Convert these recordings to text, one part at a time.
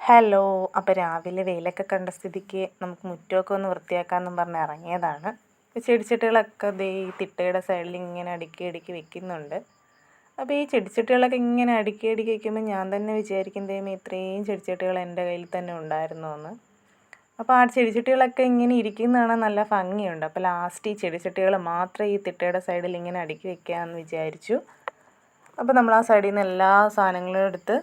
Hello. അപ്പോൾ രാവിലെ വെയിലൊക്കെ കണ്ട സ്ഥിതിക്ക് നമുക്ക് മുറ്റമൊക്കെ ഒന്ന് വൃത്തിയാക്കാമെന്നും പറഞ്ഞ് ഇറങ്ങിയതാണ്. ചെടിച്ചട്ടികളൊക്കെ ദേ ഈ തിട്ടയുടെ സൈഡിൽ ഇങ്ങനെ അടുക്കി അടുക്കി വെക്കുന്നുണ്ട്. അപ്പോൾ ഈ ചെടിച്ചട്ടികളൊക്കെ ഇങ്ങനെ അടുക്കി അടുക്കി വെക്കുമ്പോൾ ഞാൻ തന്നെ വിചാരിക്കും, ദൈവമേ ഇത്രയും ചെടിച്ചട്ടികൾ എൻ്റെ കയ്യിൽ തന്നെ ഉണ്ടായിരുന്നോ എന്ന്. അപ്പോൾ ആ ചെടിച്ചട്ടികളൊക്കെ ഇങ്ങനെ ഇരിക്കുന്ന കാണാൻ നല്ല ഭംഗിയുണ്ട്. അപ്പോൾ ലാസ്റ്റ് ഈ ചെടിച്ചട്ടികൾ മാത്രം ഈ തിട്ടയുടെ സൈഡിൽ ഇങ്ങനെ അടുക്കി വെക്കാമെന്ന് വിചാരിച്ചു. അപ്പോൾ നമ്മൾ ആ സൈഡിൽ നിന്ന് എല്ലാ സാധനങ്ങളും എടുത്ത്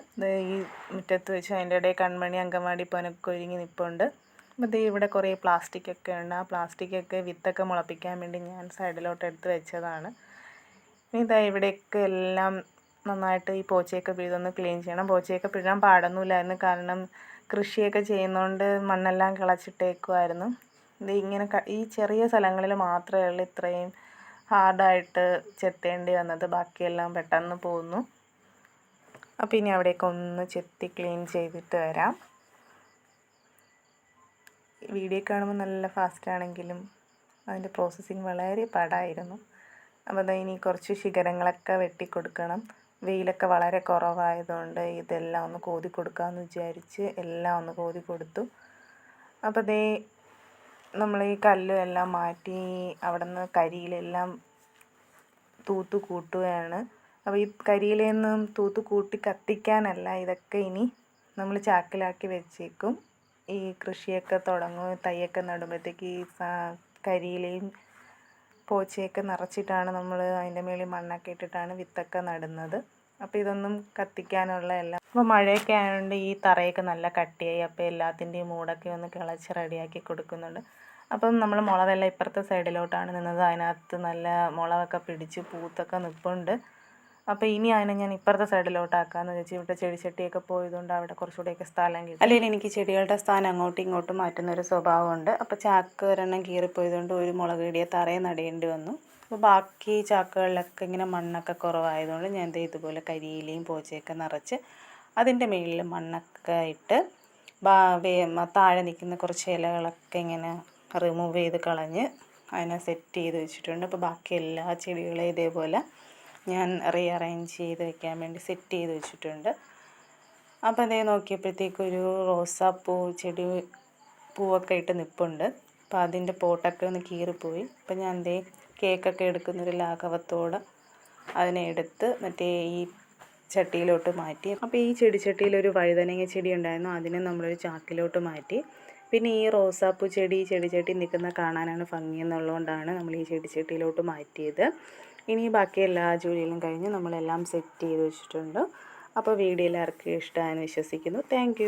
ഈ മുറ്റത്ത് വെച്ച് അതിൻ്റെ ഇടയിൽ കൺമണി അങ്കൻവാടി പോകാനൊക്കെ ഒരുങ്ങി നിൽപ്പുണ്ട്. അപ്പോൾ ഇവിടെ കുറേ പ്ലാസ്റ്റിക്കൊക്കെ ഉണ്ട്. ആ പ്ലാസ്റ്റിക്കൊക്കെ വിത്തൊക്കെ മുളപ്പിക്കാൻ വേണ്ടി ഞാൻ സൈഡിലോട്ട് എടുത്ത് വെച്ചതാണ്. ഇതാ ഇവിടെയൊക്കെ എല്ലാം നന്നായിട്ട് ഈ പോച്ചയൊക്കെ പിഴുതൊന്ന് ക്ലീൻ ചെയ്യണം. പോച്ചയൊക്കെ പിഴുകാൻ പാടൊന്നുമില്ലായിരുന്നു, കാരണം കൃഷിയൊക്കെ ചെയ്യുന്നതുകൊണ്ട് മണ്ണെല്ലാം കിളച്ചിട്ടേക്കുമായിരുന്നു. ഇത് ഇങ്ങനെ ഈ ചെറിയ സ്ഥലങ്ങളിൽ മാത്രമേ ഉള്ളൂ ഇത്രയും ഹാർഡായിട്ട് ചെത്തേണ്ടി വന്നത്. ബാക്കിയെല്ലാം പെട്ടെന്ന് പോകുന്നു. അപ്പോൾ ഇനി അവിടെയൊക്കെ ഒന്ന് ചെത്തി ക്ലീൻ ചെയ്തിട്ട് വരാം. വീഡിയോ കാണുമ്പോൾ നല്ല ഫാസ്റ്റാണെങ്കിലും അതിൻ്റെ പ്രോസസ്സിങ് വളരെ പാടായിരുന്നു. അപ്പോൾ അതാ ഇനി കുറച്ച് ശിഖരങ്ങളൊക്കെ വെട്ടിക്കൊടുക്കണം. വെയിലൊക്കെ വളരെ കുറവായതുകൊണ്ട് ഇതെല്ലാം ഒന്ന് കോതി കൊടുക്കാമെന്ന് വിചാരിച്ച് എല്ലാം ഒന്ന് കോതി കൊടുത്തു. അപ്പോൾ ദേ നമ്മൾ ഈ കല്ലും എല്ലാം മാറ്റി അവിടെ നിന്ന് കരിയിലെല്ലാം തൂത്ത് കൂട്ടുകയാണ്. അപ്പോൾ ഈ കരിയിലൊന്നും തൂത്ത് കൂട്ടി കത്തിക്കാനല്ല, ഇതൊക്കെ ഇനി നമ്മൾ ചാക്കിലാക്കി വെച്ചേക്കും. ഈ കൃഷിയൊക്കെ തുടങ്ങും, തൈയൊക്കെ നടുമ്പോഴത്തേക്ക് ഈ കരിയിലയും പോച്ചയൊക്കെ നിറച്ചിട്ടാണ് നമ്മൾ അതിൻ്റെ മേളിൽ മണ്ണൊക്കെ ഇട്ടിട്ടാണ് വിത്തൊക്കെ നടുന്നത്. അപ്പോൾ ഇതൊന്നും കത്തിക്കാനുള്ള എല്ലാം. അപ്പോൾ മഴയൊക്കെ ആയതുകൊണ്ട് ഈ തറയൊക്കെ നല്ല കട്ടിയായി. അപ്പോൾ എല്ലാത്തിൻ്റെയും മൂടൊക്കെ ഒന്ന് കിളച്ച് റെഡിയാക്കി കൊടുക്കുന്നുണ്ട്. അപ്പം നമ്മൾ മുളകെല്ലാം ഇപ്പുറത്തെ സൈഡിലോട്ടാണ് നിന്നത്. അതിനകത്ത് നല്ല മുളകൊക്കെ പിടിച്ച് പൂത്തൊക്കെ നിൽപ്പുണ്ട്. അപ്പോൾ ഇനി അതിനെ ഞാൻ ഇപ്പുറത്തെ സൈഡിലോട്ടാക്കാമെന്ന് വെച്ച് ഇവിടെ ചെടിച്ചട്ടിയൊക്കെ പോയതുകൊണ്ട് അവിടെ കുറച്ചുകൂടെയൊക്കെ സ്ഥലം കിട്ടും. അല്ലെങ്കിൽ എനിക്ക് ചെടികളുടെ സ്ഥാനം അങ്ങോട്ടും ഇങ്ങോട്ടും മാറ്റുന്നൊരു സ്വഭാവമുണ്ട്. അപ്പോൾ ചാക്ക് ഒരെണ്ണം കീറിപ്പോയതുകൊണ്ട് ഒരു മുളക് ചെടിയെ തറയെ നടേണ്ടി വന്നു. അപ്പോൾ ബാക്കി ചാക്കുകളിലൊക്കെ ഇങ്ങനെ മണ്ണൊക്കെ കുറവായതുകൊണ്ട് ഞാൻ ഇതുപോലെ കരിയിലയും പോച്ചയൊക്കെ നിറച്ച് അതിൻ്റെ മുകളിൽ മണ്ണൊക്കെ ഇട്ട് താഴെ നിൽക്കുന്ന കുറച്ച് ഇലകളൊക്കെ ഇങ്ങനെ റിമൂവ് ചെയ്ത് കളഞ്ഞ് അതിനെ സെറ്റ് ചെയ്ത് വെച്ചിട്ടുണ്ട്. അപ്പോൾ ബാക്കി എല്ലാ ചെടികളെയും ഇതേപോലെ ഞാൻ റീഅറേഞ്ച് ചെയ്ത് വെക്കാൻ വേണ്ടി സെറ്റ് ചെയ്ത് വെച്ചിട്ടുണ്ട്. അപ്പോൾ അതേ നോക്കിയപ്പോഴത്തേക്കൊരു റോസാപ്പൂ ചെടി പൂവൊക്കെ ഇട്ട് നിൽപ്പുണ്ട്. അപ്പോൾ അതിൻ്റെ പോട്ടൊക്കെ ഒന്ന് കീറിപ്പോയി. അപ്പോൾ ഞാൻ കേക്കൊക്കെ എടുക്കുന്നൊരു ലാഘവത്തോടെ അതിനെ എടുത്ത് മറ്റേ ഈ ചട്ടിയിലോട്ട് മാറ്റി. അപ്പോൾ ഈ ചെടിച്ചട്ടിയിലൊരു വഴുതനങ്ങ ചെടി ഉണ്ടായിരുന്നു, അതിനെ നമ്മളൊരു ചാക്കിലോട്ട് മാറ്റി. പിന്നെ ഈ റോസാപ്പൂ ചെടിച്ചട്ടി നിൽക്കുന്ന കാണാനാണ് ഭംഗി എന്നുള്ളതുകൊണ്ടാണ് നമ്മൾ ഈ ചെടിച്ചട്ടിയിലോട്ട് മാറ്റിയത്. ഇനി ബാക്കി എല്ലാ ജോലികളും കഴിഞ്ഞ് നമ്മളെല്ലാം സെറ്റ് ചെയ്ത് വെച്ചിട്ടുണ്ട്. അപ്പോൾ വീഡിയോ എല്ലാവർക്കും ഇഷ്ടമായെന്ന് വിശ്വസിക്കുന്നു. താങ്ക്